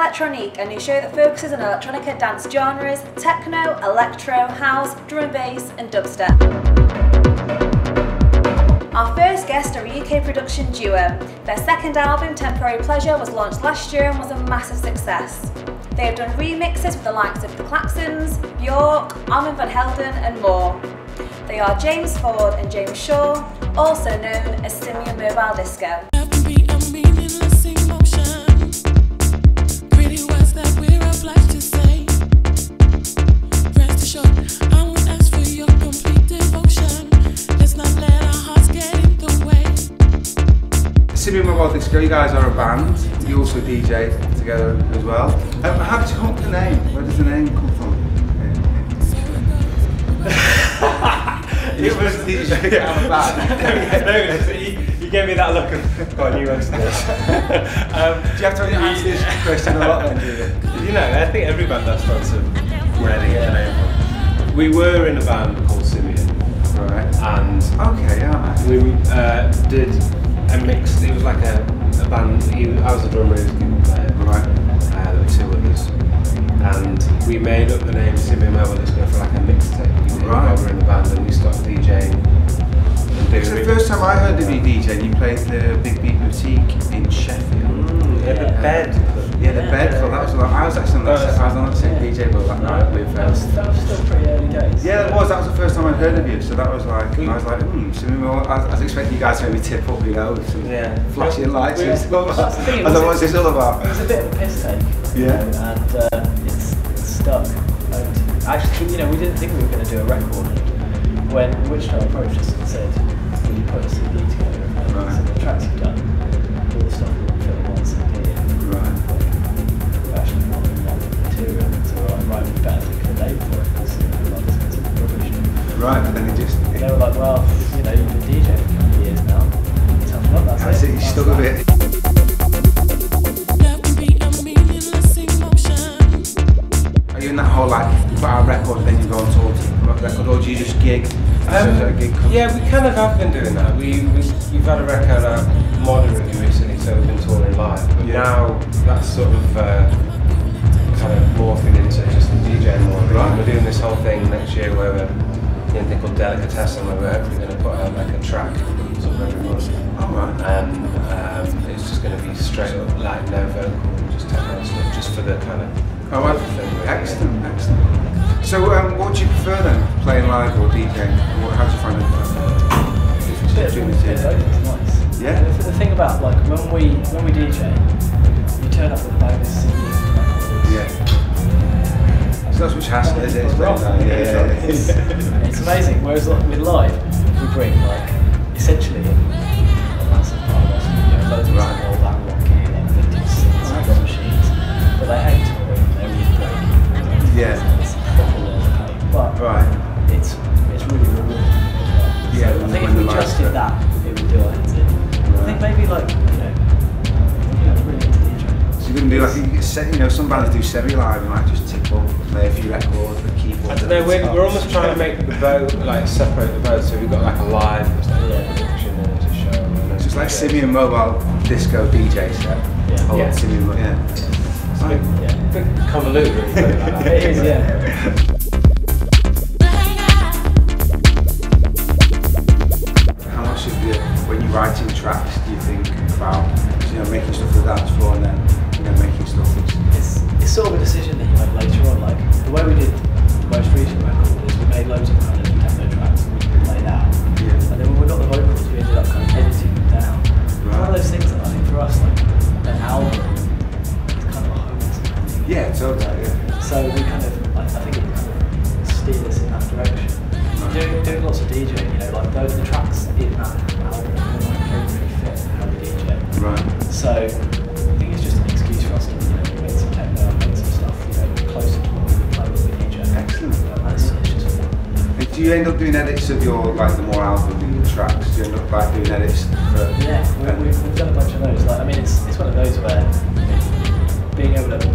Elek Tronique, a new show that focuses on electronica dance genres, techno, electro, house, drum and bass and dubstep. Our first guests are a UK production duo. Their second album, Temporary Pleasure, was launched last year and was a massive success. They have done remixes with the likes of The Claxons, Bjork, Armin van Helden and more. They are James Ford and James Shaw, also known as Simian Mobile Disco. Simian Mobile Disco, you guys are a band, you also DJ together as well. How did you come up with the name? Where does the name come from? It was the you gave me that look of, God, you answered this. Do you have to answer this question a lot then, do you? You know, I think every band has fans of where they get the name from. We were in a band called Simian. Right. And okay, yeah. We did a mix, it was like a band, I was the drummer, he was the guitar player. Right. There were two others. And we made up the name Simian Mobile Disco for like a mixtape. Right. While we were in the band and we started DJing. It's the first time I heard of you DJing, you played the Big Beat Boutique in Sheffield. Yeah, the Bed. Yeah, the Bed Club, that was like, I was actually on that same DJ boat that night with that was still pretty early days. Yeah, that was the first time I'd heard of you, so that was like, I was like, I was expecting you guys to maybe tip up, you know, some flashing lights and stuff. I was like, what's this all about? It was a bit of a piss take, yeah. And it's stuck. And actually, you know, we didn't think we were going to do a record when Wichita approached us and said, will you put a CD together? And so the tracks you've done, all the stuff we want to fit in one CD. Right. We've actually wanted that material, so right, we better think of a name for it, because like, this is rubbish. Right, but then it just... They were like, well, you know, you've been DJing for a couple of years now, tough luck, that's it. You stuck with it. Are you in that whole like, put out a record then you go on tour to promote the record, or do you just gig? Yeah, we kind of have been doing that. We've had a record out moderately recently, so we've been touring live. But now that's sort of kind of morphing into just DJing more. Right. We're doing this whole thing next year where we're doing a thing called Delicatessen, where we're hopefully going to put out like a track sort of every month. Oh, right. And it's just going to be straight up like no vocal, just techno stuff, just for the kind of. Oh, well, excellent, excellent. So, what would you prefer then, playing live or DJing? How do you find it? It's nice. Yeah. The thing about like when we DJ, you turn up with like this CD. Yeah. So that's which has is it? It's amazing. Whereas like, with live, we bring like essentially a massive part of us, you know, loads of old that rock gear, like vintage synths and drum machines, but they hate touring. Yeah. But it's really rewarding. Yeah. So I think if we just did that, it would do our heads in. I think maybe like, you know, really into DJing. So you wouldn't do like, you know, some bands do semi-live, you might just tip up, play a few records, the keyboard. I don't know, we're almost trying to make the boat, like separate the boat, so we've got like a live production and it's a show. So it's like Simian Mobile Disco DJ set. Yeah. Simian, It's a bit convoluted, really. Like it is, yeah. How much of when you're writing tracks do you think about, you know, making stuff for the dance floor and then, you know, making stuff it's sort of a decision that you make later on. Like the way we did the most recent record is we made loads of kind of techno tracks and we played out. Yeah. And then when we got the vocals, we ended up kind of editing them down. Right. One of those things that I think for us, like an album, is kind of a home. Yeah, totally. Yeah. So we kind of, I think it kind of steered us in that direction. Right. Doing lots of DJing, you know, like those the tracks in that album don't really fit how we DJ. Right. So I think it's just an excuse for us to, you know, make some techno, make some stuff, you know, closer to what we play with the DJ. Excellent. It's just fun. Do you end up doing edits of your, like the more album tracks? Do you end up like doing edits for? Yeah, we've done a bunch of those. Like, I mean, it's one of those where being able to do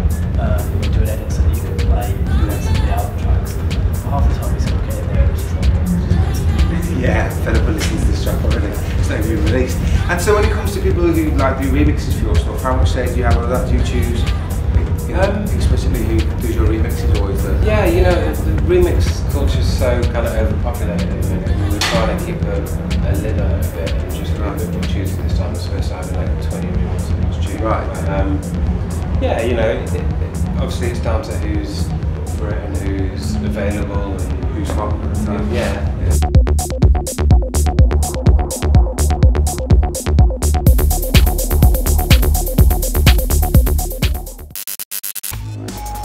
an edit so that you can play some of the album tracks. Half the time we sort of get in there and it's just like, yeah, fed up with listening to this track already. It's not even released. And so when it comes to people who like do remixes for your stuff, how much say do you have of that? Do you choose explicitly who does your remixes always the... Yeah, you know, the remix culture is so kind of overpopulated at the minute. We were trying to keep a lid on it a bit and just be a bit more choosy this time. So we're having like 20 remixes each tune. Right. Yeah, you know, obviously it's down to who's for it and who's available and who's hot at the time. Yeah.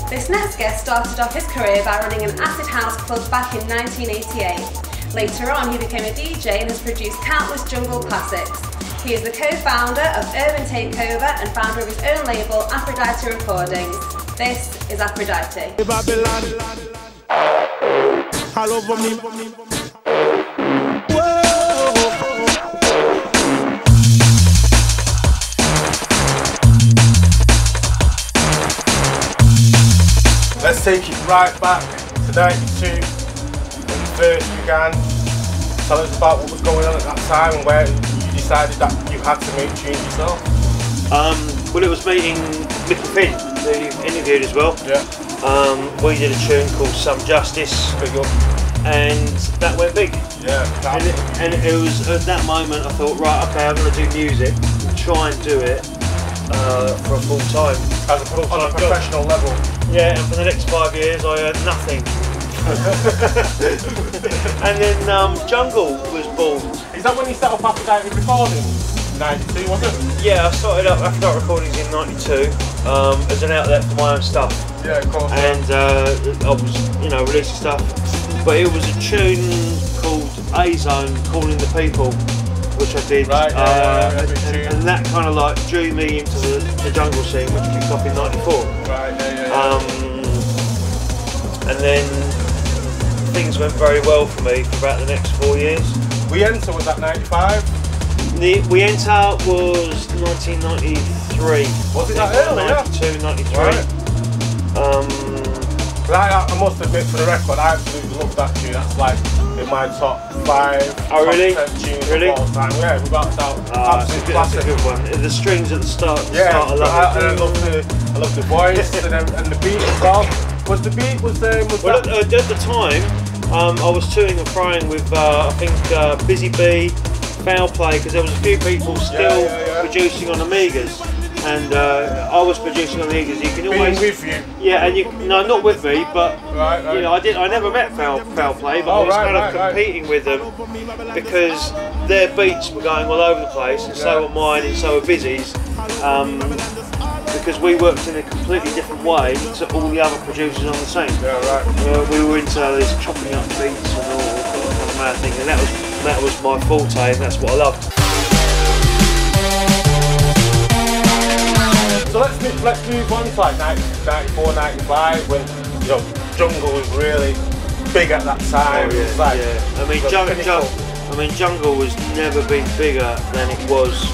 This next guest started off his career by running an acid house club back in 1988. Later on, he became a DJ and has produced countless jungle classics. He is the co-founder of Urban Takeover and founder of his own label, Aphrodite Recordings. This is Aphrodite. Let's take it right back to 92, when you first began. Tell us about what was going on at that time and where you decided that you had to make tunes yourself. Well, it was meeting Mickey Finn, who you interviewed as well. Yeah. We did a tune called Some Justice, and that went big. Yeah. And it was at that moment I thought, right, okay, I'm going to do music, try and do it for a full time. As on a professional level. Yeah, and for the next 5 years I earned nothing. And then Jungle was born. Is that when you set up Aphrodite Recordings? 92, was it? Yeah, I started up Aphrodite Recordings in 92 as an outlet for my own stuff. Yeah, of course. And I was, you know, releasing stuff. But it was a tune called A-Zone, Calling the People, which I did. Right, and that kind of like drew me into the jungle scene, which kicked off in 94. Right, And then things went very well for me for about the next 4 years. We Enter was that 95? We Enter was 1993. Was it that early? 92, 93. Right. I must admit, for the record, I absolutely love that tune. That's like in my top 5. Oh, really? Top 10 tunes Really? of all time. Yeah, without doubt. Absolute That's a classic. good one. The strings at the start. Yeah, I love it. I love the voice and the beat as well. Was the beat was Well, that? at the time, I was toing and froing with I think Busy Bee, Foul Play, because there was a few people still producing on Amigas, and I was producing on the Amigas. You can always being with you. Yeah, and no, not with me, but Right. you know, I never met Foul Play, but I was kind of competing with them because their beats were going all over the place, and so were mine, and so were Busy's. Because we worked in a completely different way to all the other producers on the scene. Yeah, right. We were into this chopping up beats and all that kind of mad thing, and that was my forte, and that's what I loved. So let's move on to like 94, 95, when jungle was really big at that time. Oh, yeah, It's like, I mean, jungle was never been bigger than it was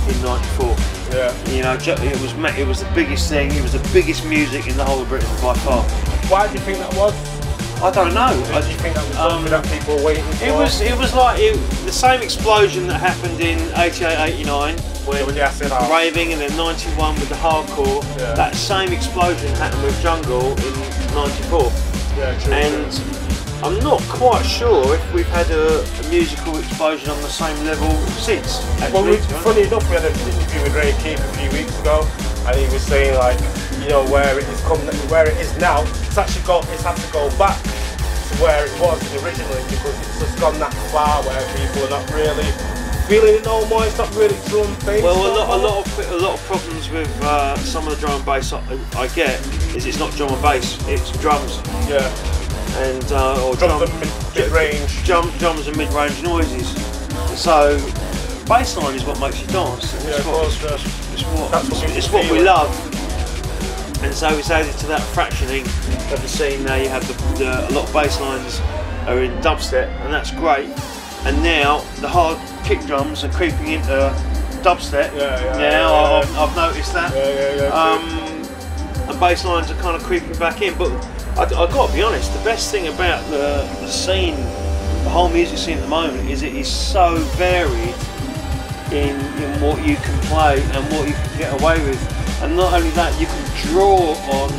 in '94. Yeah. You know, it was the biggest thing. It was the biggest music in the whole of Britain by far. Why do you think that was? I don't know. Do you think that was something that people were waiting for? It was like the same explosion that happened in '88, '89 when raving, and then '91 with the hardcore. Yeah. That same explosion happened with jungle in '94. Yeah, true. And I'm not quite sure if we've had a musical explosion on the same level since. Well, funny enough, we had an interview with Ray Keith a few weeks ago, and he was saying like, where it is now, it's had to go back to where it was originally, because it's just gone that far where people are not really feeling it no more. It's not really drum bass. Well, a lot of problems with some of the drum and bass I get is it's not drum and bass, it's drums. Yeah. And or drums and mid-range. Drums and mid-range noises. So bassline is what makes you dance. It's what we love. And so it's added to that fractioning of the scene. Now you have a lot of bass lines are in dubstep, and that's great. And now the hard kick drums are creeping into dubstep. I've noticed that. And bass lines are kind of creeping back in. But I've got to be honest, the best thing about the scene, the whole music scene at the moment, is it is so varied in what you can play and what you can get away with. and not only that, you can draw on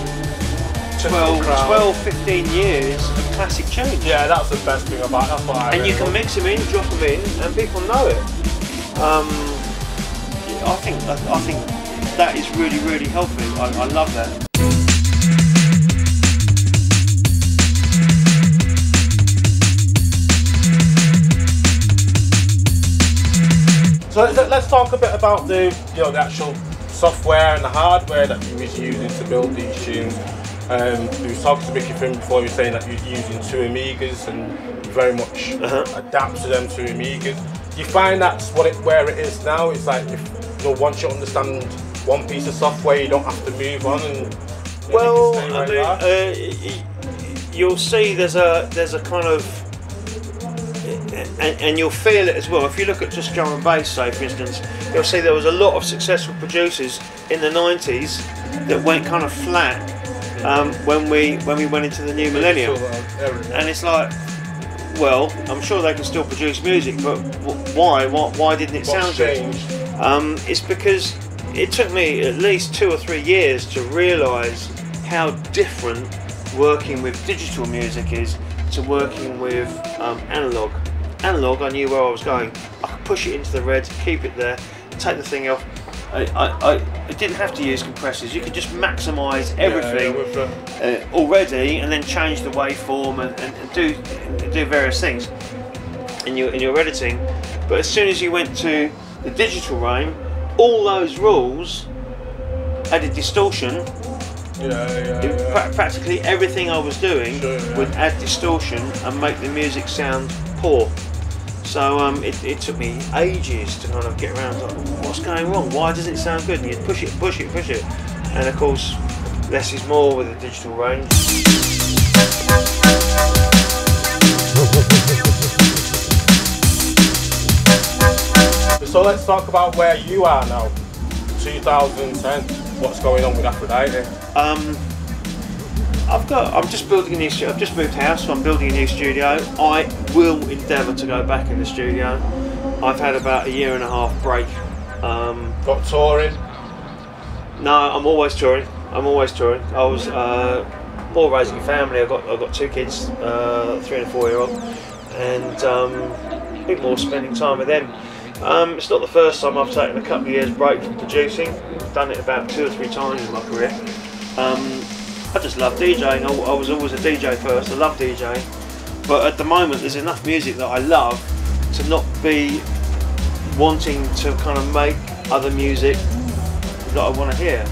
12, 15 years of classic tunes. Yeah, that's the best thing about it. That's what I and you can mix them in, drop them in, and people know it. I think that is really, really healthy. I love that. So let's talk a bit about the the actual software and the hardware that you was using to build these tunes. We was talking to Mickey Finn before. He was saying that you're using 2 Amigas and very much adapt to them 2 Amigas. Do you find that's where it is now? It's like once you understand one piece of software, you don't have to move on. And well, you'll see there's a kind of, and you'll feel it as well. If you look at just drum and bass, say for instance, you'll see there was a lot of successful producers in the 90s that went kind of flat when we went into the new millennium. And it's like, well, I'm sure they can still produce music, but why didn't it sound good? It's because it took me at least 2 or 3 years to realise how different working with digital music is to working with analog. Analog, I knew where I was going. I could push it into the red, keep it there, take the thing off. I didn't have to use compressors. You could just maximise everything already, and then change the waveform and do various things in your editing. But as soon as you went to the digital realm, all those rules added distortion. Practically everything I was doing would add distortion and make the music sound poor. So it took me ages to kind of get around to, like, what's going wrong? Why does it sound good? And you'd push it. And of course, less is more with the digital range. So let's talk about where you are now, 2010. What's going on with Aphrodite? I'm just building a new studio. I've just moved house, so I'm building a new studio. I will endeavour to go back in the studio. I've had about 1.5 years break. Got touring? No, I'm always touring. I was more raising a family. I've got 2 kids, 3 and a 4-year-old, and a bit more spending time with them. It's not the first time I've taken a couple of years break from producing. I've done it about 2 or 3 times in my career. I just love DJing. I was always a DJ first. I love DJing, but at the moment there's enough music that I love to not be wanting to kind of make other music that I want to hear.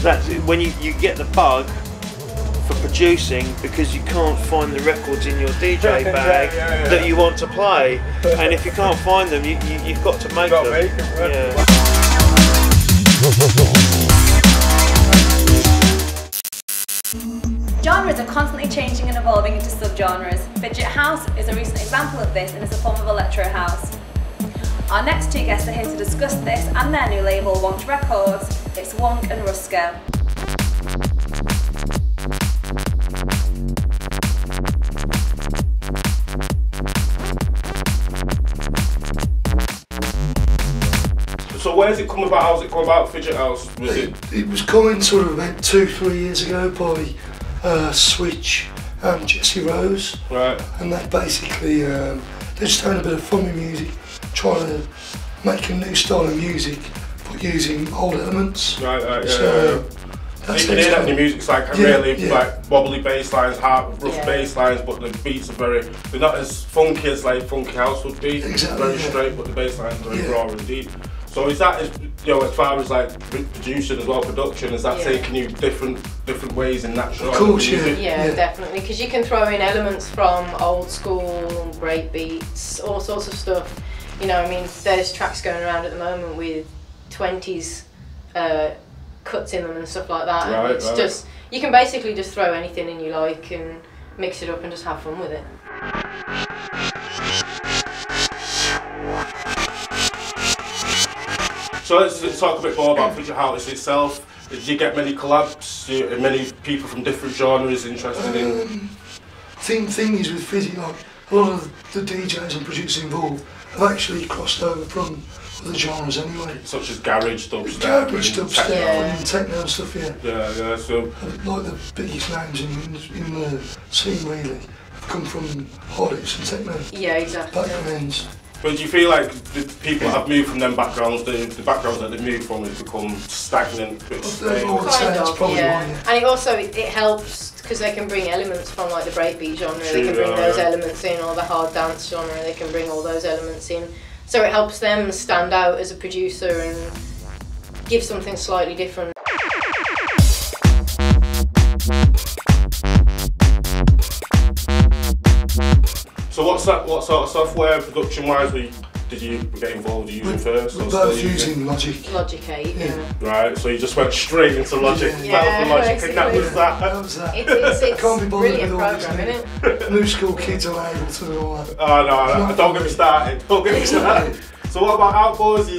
That's when you get the bug for producing because you can't find the records in your DJ bag that you want to play, and if you can't find them, you've got to make them. Genres are constantly changing and evolving into subgenres. Fidget House is a recent example of this and is a form of electro house. Our next 2 guests are here to discuss this and their new label, Wonk Records. It's Wonk and Rusco. So where's it come about? How's it come about, Fidget House? It was coined sort of about 2-3 years ago by Switch and Jesse Rose. Right. And they basically, they're just having a bit of fun with music, trying to make a new style of music, but using old elements. Right, so, you can hear that the music's like really like wobbly bass lines, hard, rough bass lines, but the beats are they're not as funky as like funky house would be. Exactly. Very straight, but the bass lines are very raw and deep. So is that, as far as like producing as well, production, is that taking you different ways in that genre? Of course, yeah, definitely, because you can throw in elements from old school, break beats, all sorts of stuff. I mean, there's tracks going around at the moment with 20s cuts in them and stuff like that. Right, and it's just, you can basically just throw anything in you like and mix it up and just have fun with it. So let's talk a bit more about Fidget House itself. Did you get many collabs? Many people from different genres interested in? Thing is with Fidget, like a lot of the DJs and producers involved have actually crossed over from other genres anyway. Such as garage, dubstep, garage, dubstep, and techno and stuff, yeah. Yeah, so... Like the biggest names in the scene really have come from hardest and techno. Yeah, exactly. Backgrounds. But do you feel like the people that have moved from them backgrounds, the backgrounds that they've moved from has become stagnant? Kind of, yeah. And it helps because they can bring elements from like the breakbeat genre, they can bring those elements in, or the hard dance genre, they can bring all those elements in. So it helps them stand out as a producer and give something slightly different. So what sort of software, production-wise, did you get involved using first? We're both using Logic. Logic 8, yeah. Right, so you just went straight into Logic, Logic, and that was that. It's can't be bothered brilliant with all program, this isn't it? new school kids are able to do all that. Oh no, don't get me started. Don't get me started. So what about outboards?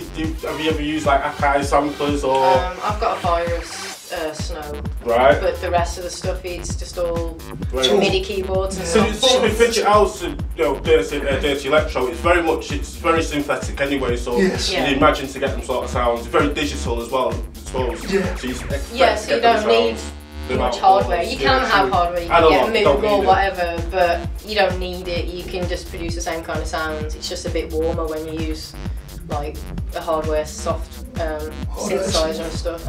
Have you ever used like Akai samplers or? I've got a virus. Snow, right? But the rest of the stuff, it's just all MIDI keyboards and stuff. So with Fidget House and Dirty Electro, it's very synthetic anyway. So you imagine to get them sort of sounds. It's very digital as well, I suppose. Yeah. So so you don't need much hardware. You can have hardware. You can get a MIDI or whatever, but you don't need it. You can just produce the same kind of sounds. It's just a bit warmer when you use like a hardware soft synthesizer and stuff.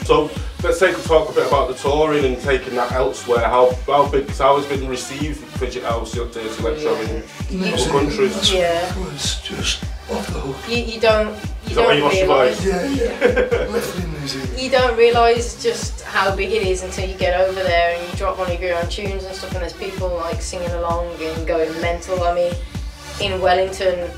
So let's talk a bit about the touring and taking that elsewhere. How has been received Fidget House, Dirty Electro in other countries? Yeah, it was just off the hook. You don't realise. You don't realise just how big it is until you get over there and you drop one of your own tunes and stuff, and there's people like singing along and going mental. I mean, in Wellington,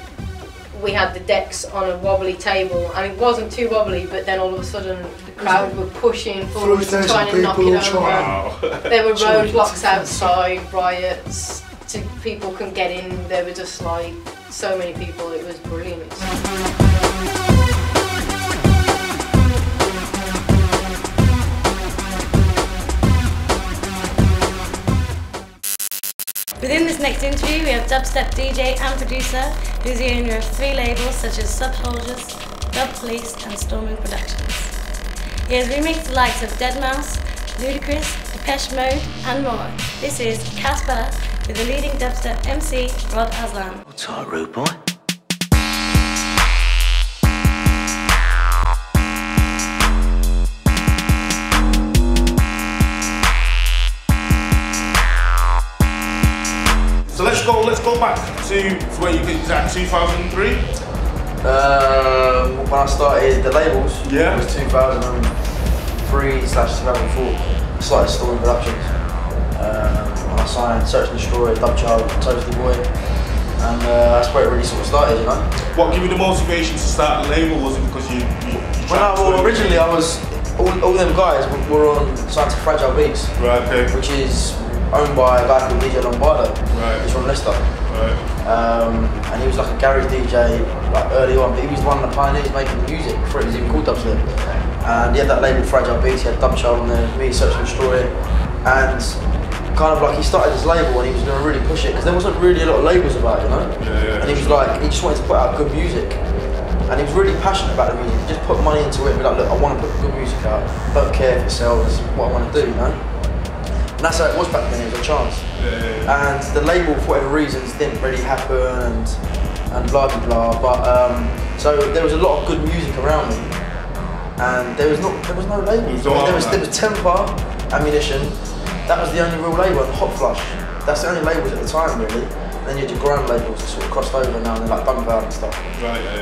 we had the decks on a wobbly table, and it wasn't too wobbly, but then all of a sudden the crowd were pushing forward trying to knock it over. Wow. There were roadblocks outside, riots, people couldn't get in, there were just like so many people, it was brilliant. Within this next interview, we have dubstep DJ and producer, who's the owner of 3 labels such as Sub Soldiers, Dub Police and Storming Productions. He has remixed the likes of Deadmau5, Ludacris, Depeche Mode and more. This is Caspa with the leading dubstep MC, Rod Aslan. What's up, rude boy? So let's go back to where you did that 2003. When I started the labels, it was 2003/2004. I started Storming Productions. I signed Search and Destroy, Dubchild, Toasty Boy, and that's where it really sort of started, you know. What gave you the motivation to start a label? Was it because you well, originally I was, all them guys were on signed to Fragile Beats, right, okay, which is owned by a guy called DJ Jon Boda. Right. He's from Leicester. Right. And he was like a garage DJ like early on, but he was one of the pioneers making the music before it was even called dubstep. And he had that label Fragile Beats, he had Dubchild on there, me, Search and Destroy, and kind of like he started his label and he was going to really push it because there wasn't really a lot of labels about it, you know. And he was like, he just wanted to put out good music, and he was really passionate about the music. He just put money into it and be like, look, I want to put good music out. Don't care if it sells. This is what I want to do, you know. And that's how it was back then. It was a chance. And the label, for whatever reasons, didn't really happen, and blah blah blah. But so there was a lot of good music around me, and there was no labels. There was Temper, Ammunition. That was the only real label. And Hot Flush. That's the only labels at the time, really. And then you had your grand labels that sort of crossed over now and then, like Bunker and stuff.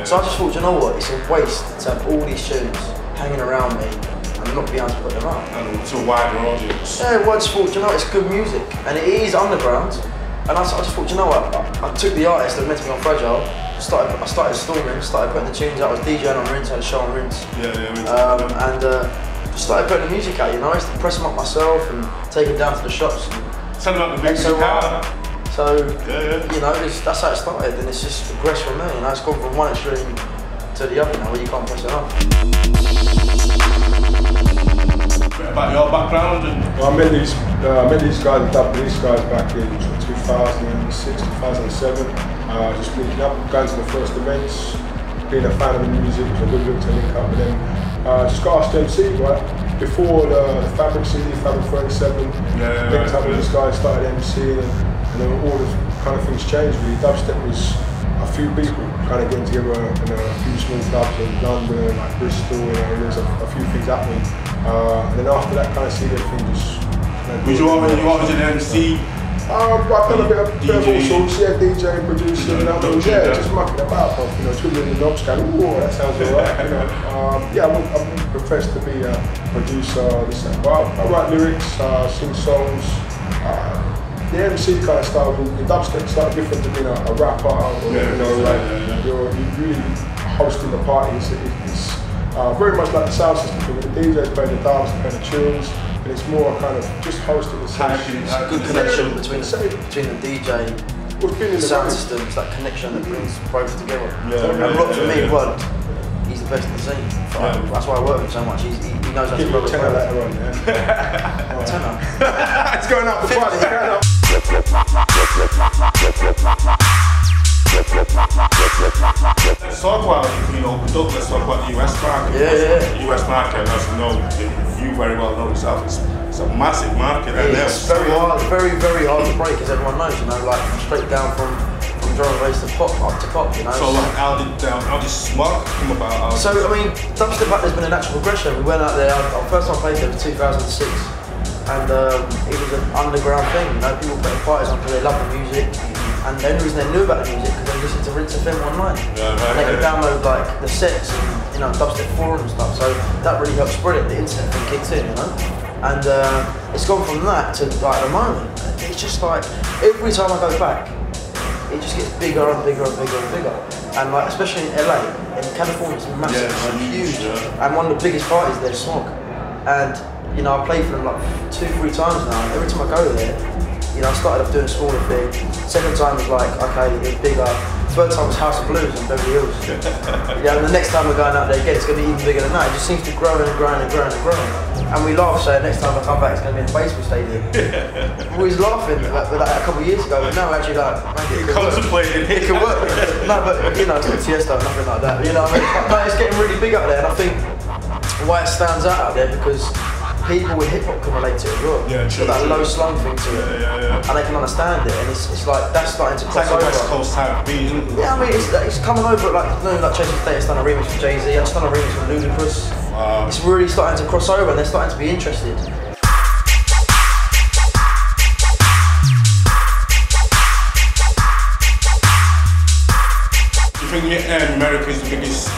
So I just thought, you know what? It's a waste to have all these tunes hanging around me and not be able to put them out. And to a wider audience. Yeah, well, I just thought, you know, it's good music and it is underground. And I just thought, you know what? I took the artist that was meant to be on Fragile, I started Storming, started putting the tunes out. I was DJing on Rinse, had a show on Rinse. And just started putting the music out, you know. I used to press them up myself and take them down to the shops. Tell them about the music out. So, you know, that's how it started, and it's just progressed from there. You know, it's gone from one extreme to the other now, where you can't press it up. bit about your background and. Well, I met these guys, these guys back in 2006, 2007. Just linking up, going to the first events, being a fan of the music, it was a good look to link up with them. Just got asked to MC, right? Before the Fabric CD, Fabric 37, linked up with these guys, started MCing, and then all the kind of things changed really. Dubstep was a few people kind of getting together in a few small clubs in London, like Bristol, and there's a few things happening. And then after that kind of CD, everything just... Was you always an MC? I've done a bit of all sorts, DJ, producer, just mucking about, twiddling the knobs, going, ooh, that sounds alright, I wouldn't profess to be a producer, but I write lyrics, sing songs. The MC kind of style, the dubstep style different to being a rapper, or, you're really hosting the party. It's very much like the sound system, the DJ's playing the dance, playing the tunes. And it's more kind of just hosting the session. It's a good connection between the DJ and the sound system. It's that connection that brings both together. And Rock for me, he's the best in the scene. That's why I work with him so much. He knows how to rub his tenner later on, tenner. It's going up the front. Let's talk about, let's talk about the US market. The US market, as you know, you very well know yourself, it's a massive market. It's very hard, very hard to break, as everyone knows, straight down from drum and bass to pop, up to pop, So how did Smog come about? So, dubstep back there's been a natural progression. We went out there, our first time I played there was 2006, and it was an underground thing, people putting parties on because they love the music. And the only reason they knew about the music because they listened to Rinse FM online. And they could download the sets and dubstep forums and stuff. So that really helped spread it. The internet thing kicked in, And it's gone from that to the moment. It's just every time I go back, it just gets bigger and bigger and bigger and bigger. And especially in LA, in California, it's massive, huge. And one of the biggest parties there's Smog. And I played for them 2-3 times now. And every time I go there, I started off doing a smaller thing. Second time was okay, it's bigger. Third time was House of Blues in Beverly Hills. And the next time we're going out there again, it's going to be even bigger than that. It just seems to grow and grow and grow and grow. And we laugh, saying next time I come back, it's going to be in the baseball stadium. We was laughing a couple of years ago, but now actually maybe it could work. It could work. No, but it's not Tiesto, nothing like that. But it's getting really big up there, and I think why it stands out there because people with hip hop can relate to it as well. That low slung thing to it, and they can understand it, and it's that's starting to cross over. West Coast type beat, isn't it? It's coming over like Chasing Status done a remix with Jay-Z. I've just done a remix with Ludacris. It's really starting to cross over, and they're starting to be interested. I think America is the biggest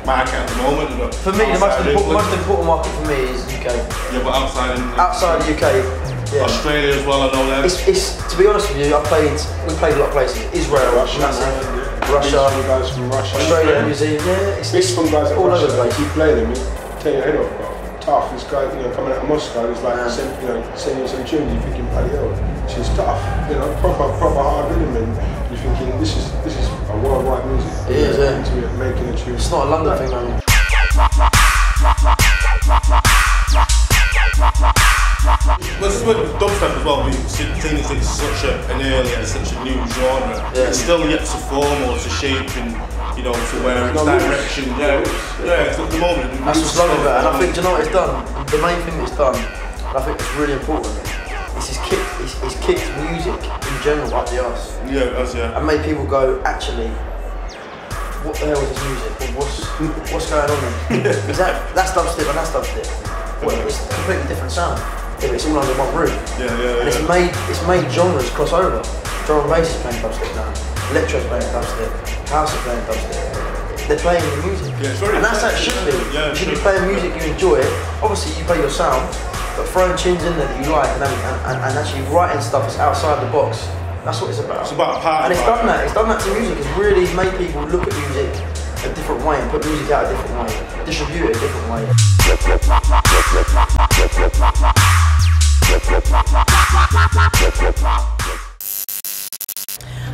market at the moment. For me, the most important market for me is UK. Yeah, but outside the UK, Australia as well. I know that. It's to be honest with you, we played a lot of places. Israel, Russia, guys from Russia, Australia, New Zealand. It's from guys all over the place. You play them, you tear your head off. Tough. This guy, coming out of Moscow, he's sending some tunes. You're thinking, bloody hell, she's tough. Proper hard rhythm, and you're thinking, this is a worldwide music. It is, into it, making a tune. It's not a London thing, man. Well, this is with dubstep as well. We've seen it's such an early and such a new genre. It's still yet to form or to shape and to where its direction. It's at the moment. That's what's lovely about it. And I think, what it's done? The main thing it's done, and I think it's really important, is it's kicked music in general up the arse. And made people go, actually, what the hell is this music? What's going on there? That's dubstep and that's dubstep. It's a completely different sound. It's all under one roof. And it's made genres cross over. Drum and bass is playing dubstep now. Electro's playing dubstep. House is playing dubstep. They're playing the music. And that's how it should be. You should be playing music you enjoy. Obviously you play your sound, but throwing tunes in there that you like and actually writing stuff that's outside the box. That's what it's about. It's about power. And it's done that. It's done that to music. It's really made people look at music a different way and put music out a different way. Distribute it a different way.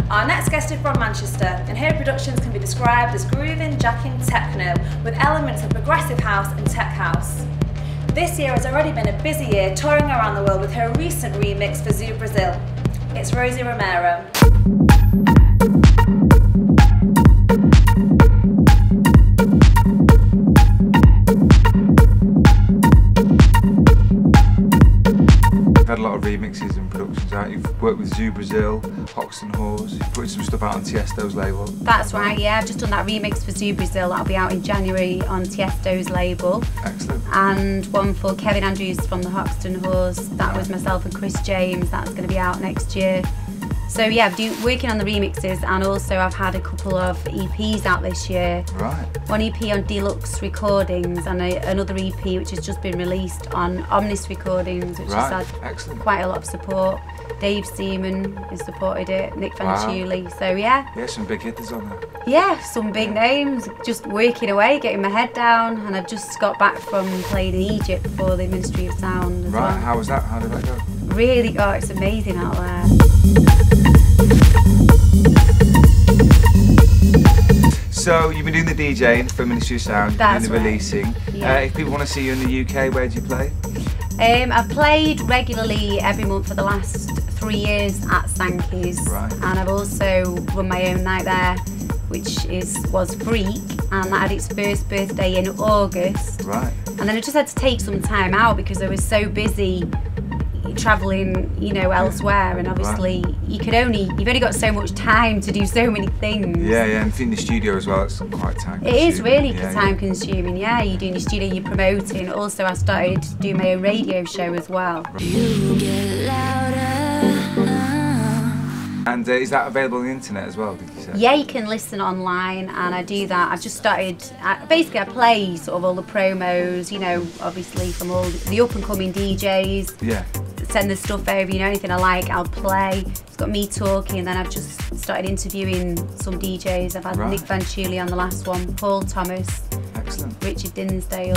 Our next guest is from Manchester, and her productions can be described as grooving, jacking techno with elements of progressive house and tech house. This year has already been a busy year touring around the world with her recent remix for Zoo Brazil. It's Rosie Romero. You've had a lot of remixes and productions out. You've worked with Zoo Brazil, Hoxton Horse. You've put some stuff out on Tiesto's label. That's right, yeah. I've just done that remix for Zoo Brazil. That'll be out in January on Tiesto's label. Excellent. And one for Kevin Andrews from the Hoxton Horse. That was myself and Chris James. That's going to be out next year. So yeah, I'm working on the remixes, and also I've had a couple of EPs out this year. Right. One EP on Deluxe Recordings and another EP which has just been released on Omnis Recordings, which has had quite a lot of support. Dave Seaman has supported it, Nick Fanciulli, so yeah. Yeah, some big hitters on there. Yeah, some big names, just working away, getting my head down, and I've just got back from playing in Egypt for the Ministry of Sound as well. How was that? How did that go? Really, oh, it's amazing out there. So you've been doing the DJing for Ministry of Sound, That's doing the right. releasing. Yeah. If people want to see you in the UK, where do you play? I've played regularly every month for the last 3 years at Sankey's, and I've also run my own night there, which was Freak, and that had its first birthday in August. Right. And then I just had to take some time out because I was so busy travelling, you know, elsewhere, and obviously you've only got so much time to do so many things. Yeah, and in the studio as well, it's quite time consuming. It is really time consuming, yeah. You're doing the studio, you're promoting. Also, I started doing my own radio show as well. You get louder. And is that available on the internet as well, did you say? Yeah, you can listen online, and I do that. I've just started, basically I play sort of all the promos, you know, obviously from all the up and coming DJs. Yeah. Send the stuff over, you know, anything I like, I'll play. It's got me talking, and then I've just started interviewing some DJs. I've had Nick Fanciulli on the last one, Paul Thomas, excellent, Richard Dinsdale.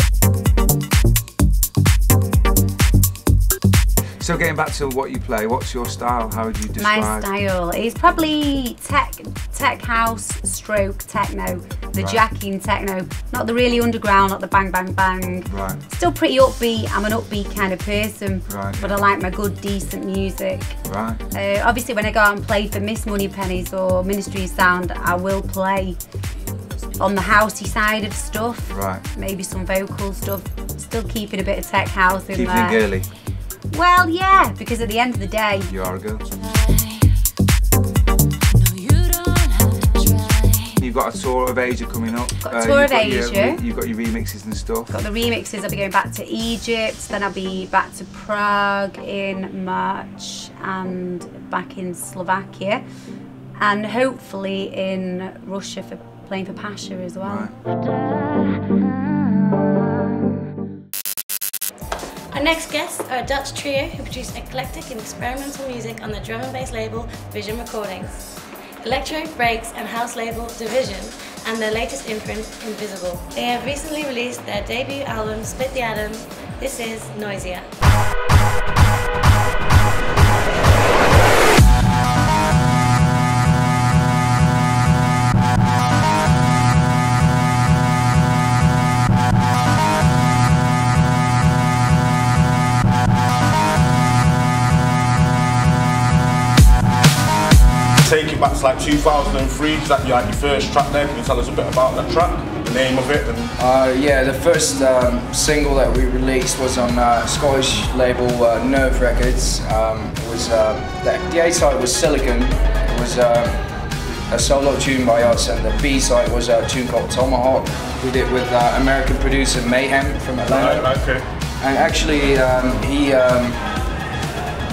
So getting back to what you play, what's your style? How would you describe? My style is probably tech house stroke techno, the jacking techno, not the really underground, not the bang bang bang. Right. Still pretty upbeat. I'm an upbeat kind of person, but I like my good decent music. Right. Obviously when I go out and play for Miss Moneypennies or Ministry of Sound, I will play on the housey side of stuff. Right. Maybe some vocal stuff. Still keeping a bit of tech house in there. Keeping it girly. Well, yeah, because at the end of the day, you are a girl. You've got a tour of Asia coming up. Got a tour of Asia. You've got your remixes and stuff. Got the remixes. I'll be going back to Egypt, then I'll be back to Prague in March, and back in Slovakia, and hopefully in Russia for playing for Pasha as well. Our next guests are a Dutch trio who produce eclectic and experimental music on the drum and bass label Vision Recordings, electro, breaks and house label Division, and their latest imprint, Invisible. They have recently released their debut album Split the Atom. This is Noisia. Take it back to like 2003, is that your first track there? Can you tell us a bit about that track, the name of it? And yeah, the first single that we released was on Scottish label Nerve Records. The A-side was Silicon, it was a solo tune by us, and the B-side was a tune called Tomahawk. We did it with American producer Mayhem from Atlanta. Right, okay. And actually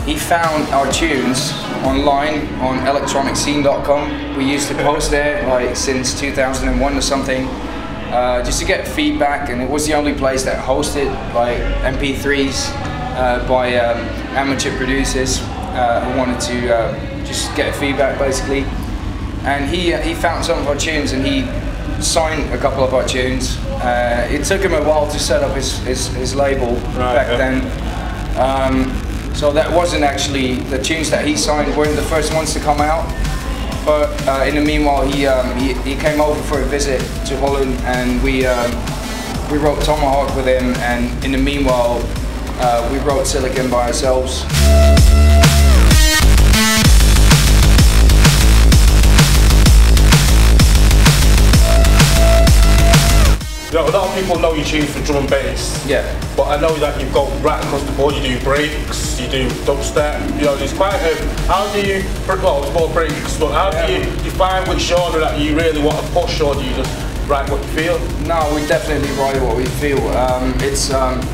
he found our tunes online on electronicscene.com. We used to post there like since 2001 or something, just to get feedback, and it was the only place that hosted like MP3s by amateur producers who wanted to just get feedback basically. And he found some of our tunes, and he signed a couple of our tunes. It took him a while to set up his label back then. So that wasn't actually, the tunes that he signed weren't the first ones to come out. But in the meanwhile, he came over for a visit to Holland, and we we wrote Tomahawk with him, and in the meanwhile, we wrote Silicon by ourselves. You know, a lot of people know you choose for drum and bass. Yeah. But I know that you've got right across the board. You do breaks, you do dubstep. You know, there's quite a. How do you? Well, it's more breaks, but how do you define which genre that you really want to push, or do you just write what you feel? No, we definitely write what we feel.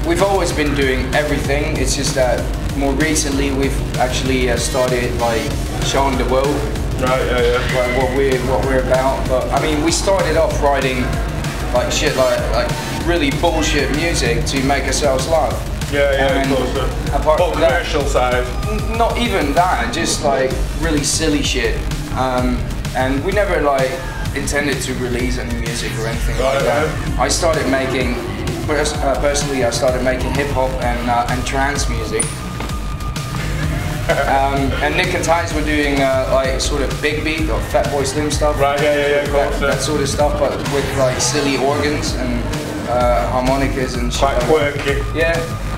We've always been doing everything. It's just that more recently we've actually started like showing the world. Right. Like what we're about. But I mean, we started off writing like shit, like really bullshit music to make ourselves laugh. Yeah, of course. Apart from commercial side. Not even that, just like really silly shit. And we never like intended to release any music or anything like that. I started making, personally, I started making hip hop and trance music. And Nick and Tides were doing like sort of big beat or Fatboy Slim stuff. Right, that sort of stuff, but with like silly organs and harmonicas and shit. Quite quirky. Yeah,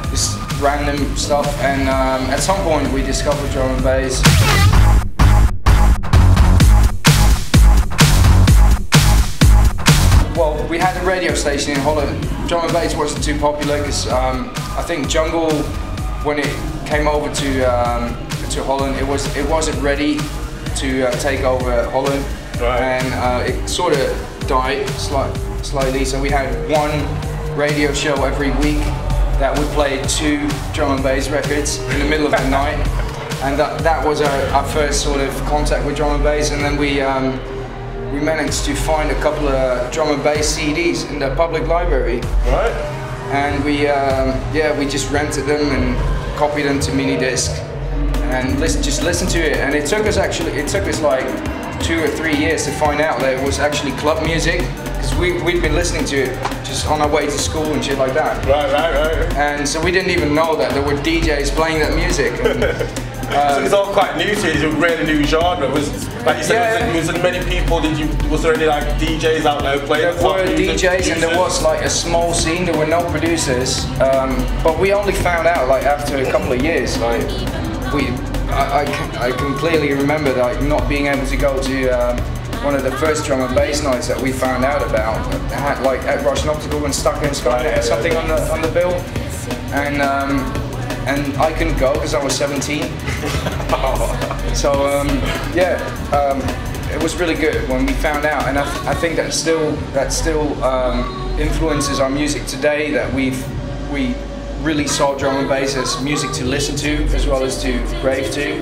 just random stuff. And at some point we discovered drum and bass. Well, we had a radio station in Holland. Drum and bass wasn't too popular because I think Jungle, when it came over to Holland, it wasn't ready to take over Holland, and it sort of died slightly. So we had one radio show every week that would play 2 drum and bass records in the middle of the night, and that was our first sort of contact with drum and bass. And then we managed to find a couple of drum and bass CDs in the public library. Right. And we just rented them and copied them to mini disc and just listened to it. And it took us like 2 or 3 years to find out that it was actually club music, because we'd been listening to it just on our way to school and shit like that. Right. And so we didn't even know that there were DJs playing that music. And, so it's all quite new to you. It's a really new genre. Like you said, was there many people? Was there any like DJs out there playing? There were DJs, and there was like a small scene. There were no producers, but we only found out like after a couple of years. Like I can clearly remember like not being able to go to one of the first drum and bass nights that we found out about. Had like at Russian Optical and Stuck in Skynet or something on the bill, and I couldn't go because I was 17. So it was really good when we found out, and I think that still influences our music today. That we really saw drum and bass as music to listen to as well as to rave to.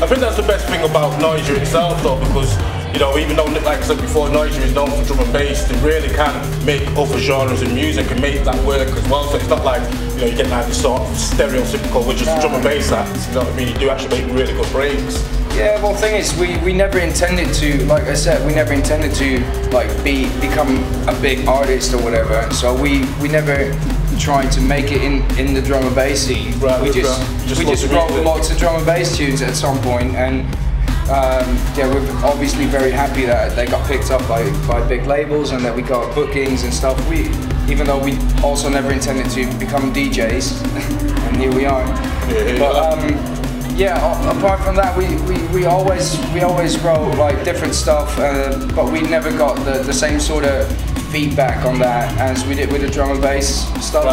I think that's the best thing about Noisia itself though, because you know, even though, like I said before, Noisia is known for drum and bass, they really can make other genres of music and make that work as well. So it's not like, you know, you get like this sort of stereotypical with just drum and bass acts, you know what I mean? You do actually make really good breaks. Yeah, well, the thing is, we never intended to, like I said, we never intended to like become a big artist or whatever. So we never tried to make it in the drum and bass scene. Right, we just wrote lots of drum and bass tunes at some point, and yeah, we're obviously very happy that they got picked up by big labels and that we got bookings and stuff. Even though we also never intended to become DJs, and here we are. Yeah, apart from that, we always wrote like different stuff, but we never got the same sort of feedback on that as we did with the drum and bass stuff.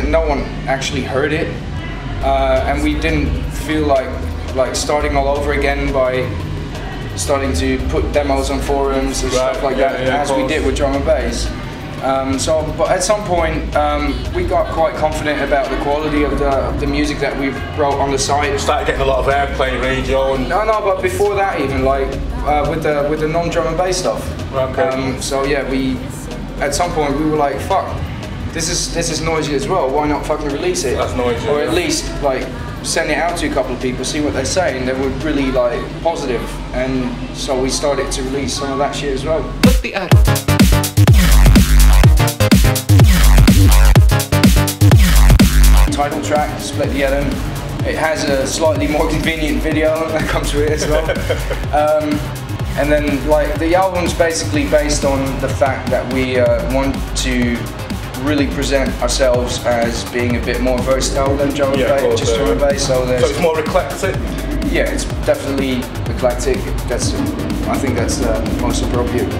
No one actually heard it, and we didn't feel like starting all over again by starting to put demos on forums and stuff like that, as we did with drum and bass. But at some point, we got quite confident about the quality of the music that we wrote on the site. Started getting a lot of airplay, radio, and no, but before that, even like with the non-drum and bass stuff. Okay. So yeah, at some point we were like, fuck, this is Noisia as well. Why not fucking release it? That's Noisia. Or at least like send it out to a couple of people, see what they say, and they were really like positive. And so we started to release some of that shit as well. Put the ad. Title track, Split the Atom. It has a slightly more convenient video that comes with it as well. And then like the album's basically based on the fact that we want to really present ourselves as being a bit more versatile than drum and bass, just drum and bass. So it's more eclectic? Yeah, it's definitely eclectic. I think that's the most appropriate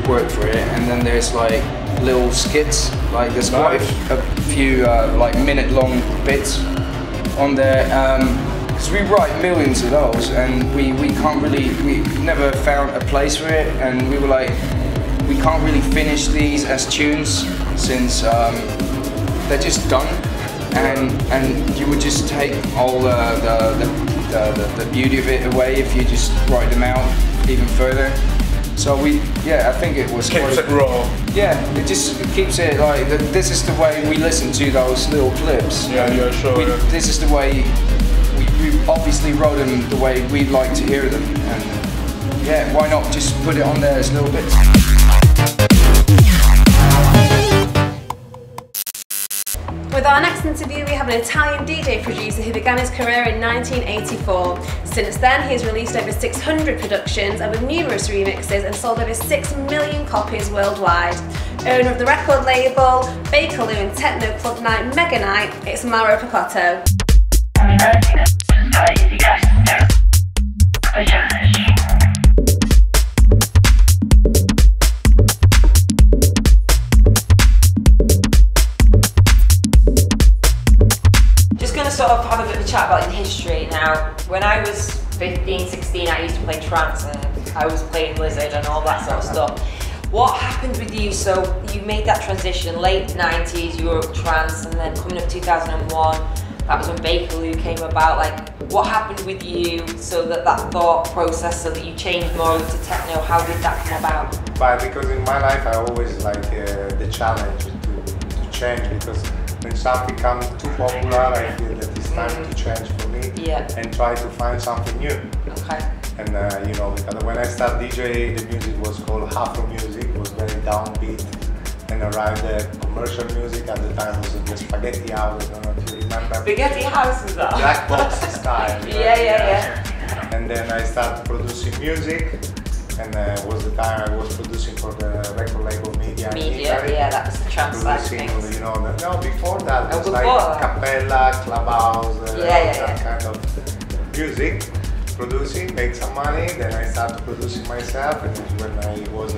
word for it. And then there's like little skits, like there's quite a few like minute-long bits on there. Because we write millions of those, and we never found a place for it, and we were like, we can't really finish these as tunes since they're just done, and you would just take all the beauty of it away if you just write them out even further. So I think it was keeps it raw. Yeah, it keeps it like this is the way we listen to those little clips. Yeah, sure. This is the way we obviously wrote them the way we'd like to hear them, and yeah, why not just put it on there as little bits. With our next interview, we have an Italian DJ producer who began his career in 1984. Since then, he has released over 600 productions and with numerous remixes and sold over 6 million copies worldwide. Owner of the record label, Bakerloo and Techno Club Night Mega Night, it's Mauro Picotto. Sort of have a bit of a chat about in history now. When I was 15, 16, I used to play trance and I was playing Blizzard and all that sort of stuff. What happened with you? So you made that transition, late 90s, you were trance, and then coming up 2001, that was when Bakerloo came about. Like, what happened with you so that thought process, so that you changed more into techno, how did that come about? But because in my life I always like the challenge to change, because when something comes too popular, I feel that it's time to change for me and try to find something new. Okay. And you know, because when I started DJ, the music was called Afro music, it was very downbeat, and arrived the commercial music at the time was the Spaghetti House, I don't know if you remember. Spaghetti House was that? Black box style. Right? Yeah. And then I started producing music, and was the time I was producing for the record label Media. Yeah, that was the trance side of things. You know, no, before that it was like Capella, Clubhouse, that kind of music. Producing, make some money, then I started producing myself, and it was when I was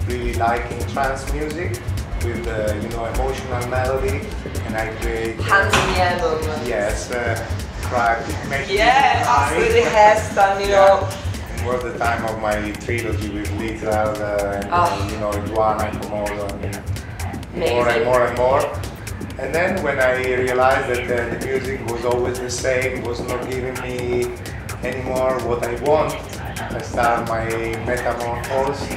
really liking trance music with you know, emotional melody, and I create hands in the air movement. Yes, crack, absolutely hair standing up. It was the time of my trilogy with Little and you know, Iguana, Komodo, and more and more. And then when I realized that the music was always the same, was not giving me anymore what I want, I started my metamorphose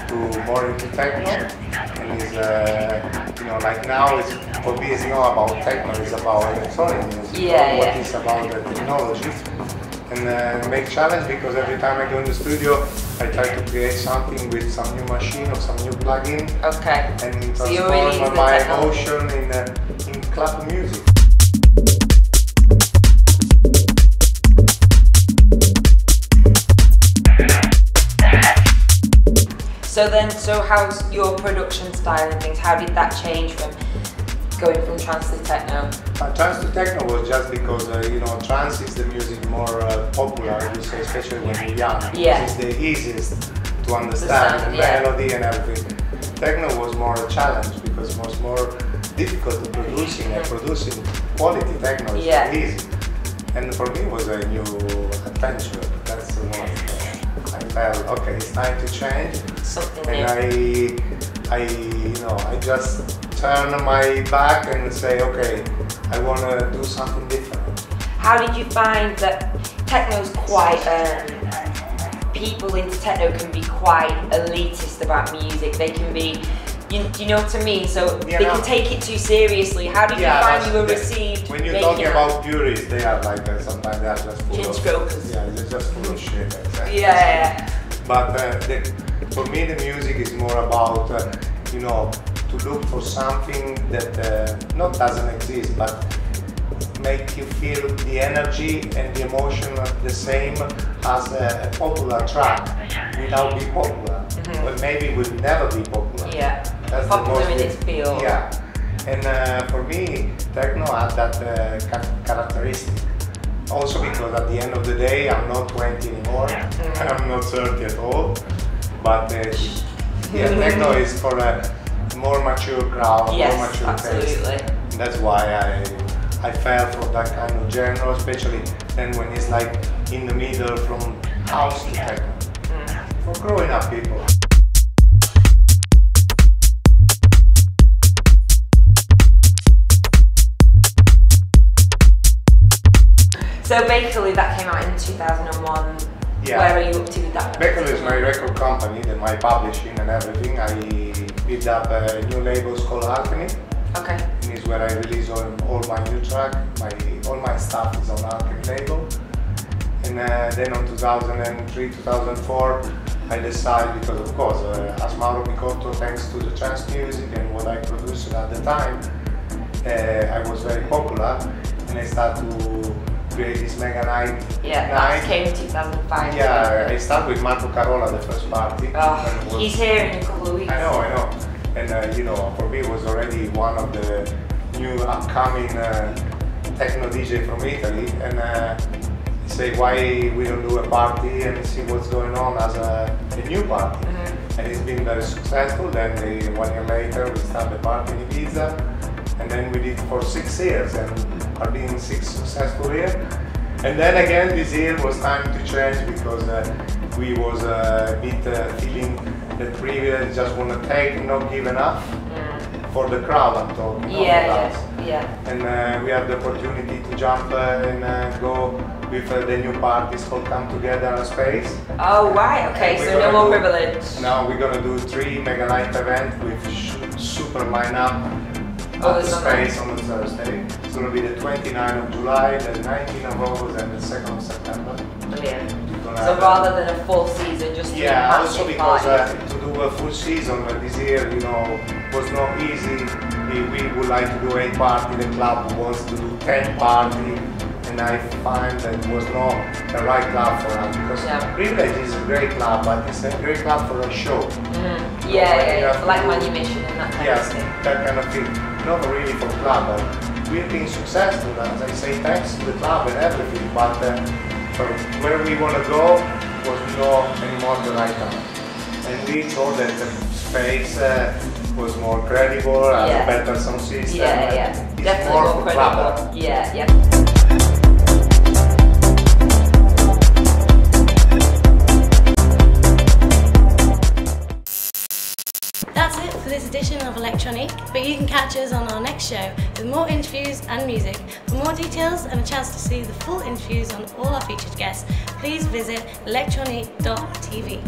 to more into techno, and it's you know, like now it's, for me it's not about techno, it's about electronic music, what is about the technology. And make challenge, because every time I go in the studio I try to create something with some new machine or some new plugin, and transform my emotion in club music. So how's your production style and things? How did that change from going from trance to techno? Trance to techno was just because you know, trance is the music more popular, you say, especially when you're young. It's the easiest to understand, the melody and everything. Techno was more a challenge because it was more difficult to producing, and producing quality techno is not easy. And for me it was a new adventure. That's the one. I felt, okay, it's time to change. And I just turn my back and say, okay, I want to do something different. How did you find that techno's quite, people into techno can be quite elitist about music? They can be, you know what I mean? So they can take it too seriously. How did you find you were received? When you're talking about purists, they are like, sometimes they are just full of, they're just full of shit. But for me the music is more about, you know, to look for something that not doesn't exist, but make you feel the energy and the emotion the same as a popular track without being popular. But maybe it will never be popular. Yeah, that's popular the most in its field. Yeah, and for me, techno had that characteristic. Also because at the end of the day, I'm not 20 anymore, I'm not 30 at all, but yeah, techno is for a more mature crowd, more mature taste. That's why I fell for that kind of genre, especially then when it's like in the middle from house to techno, for growing up people. So Bakerly, that came out in 2001. Yeah. Where are you up to with that? Bakerly is my record company, my publishing and everything. I built up a new label called Alchemy. Okay. And it's where I release all my new track. All my stuff is on Alchemy label. And then on 2003, 2004, I decided, because of course, as Mauro Picotto, thanks to the trance music and what I produced at the time, I was very popular, and I started to create this mega night. Yeah, that came in 2005. Yeah, I started with Marco Carola, the first party. Oh, he's here in a couple of weeks. I know. And you know, for me it was already one of the new upcoming techno DJ from Italy. And say why we don't do a party and see what's going on as a new party. And it's been very successful. Then 1 year later we started the party in Ibiza. And then we did for 6 years and are being 6 successful years. And then again this year was time to change because we was a bit feeling that privilege just want to take and not give enough for the crowd I'm talking. Yeah. And we had the opportunity to jump and go with the new parties called Come Together in Space. Oh right, okay, so no more privilege. Now we're gonna do 3 mega night events with super lineup. At the Space on the Thursday. It's going to be the 29th of July, the 19th of August and the 2nd of September. Brilliant. So rather than a full season, just also because to do a full season this year, you know, was not easy. We would like to do 8 parties, the club wants to do 10 parties, and I find that it was not the right club for us because Privilege is a great club, but it's a great club for a show. Like Manumission and that kind of thing. That kind of thing. Not really for club, but we've been successful, as I say, thanks to the club and everything, but for where we want to go was not anymore the right time. And we thought that the Space was more credible, has a better sound system. It's definitely more more for credible. club. That's it for this edition of Elek Tronique, but you can catch us on our next show with more interviews and music. For more details and a chance to see the full interviews on all our featured guests, please visit electronique.tv.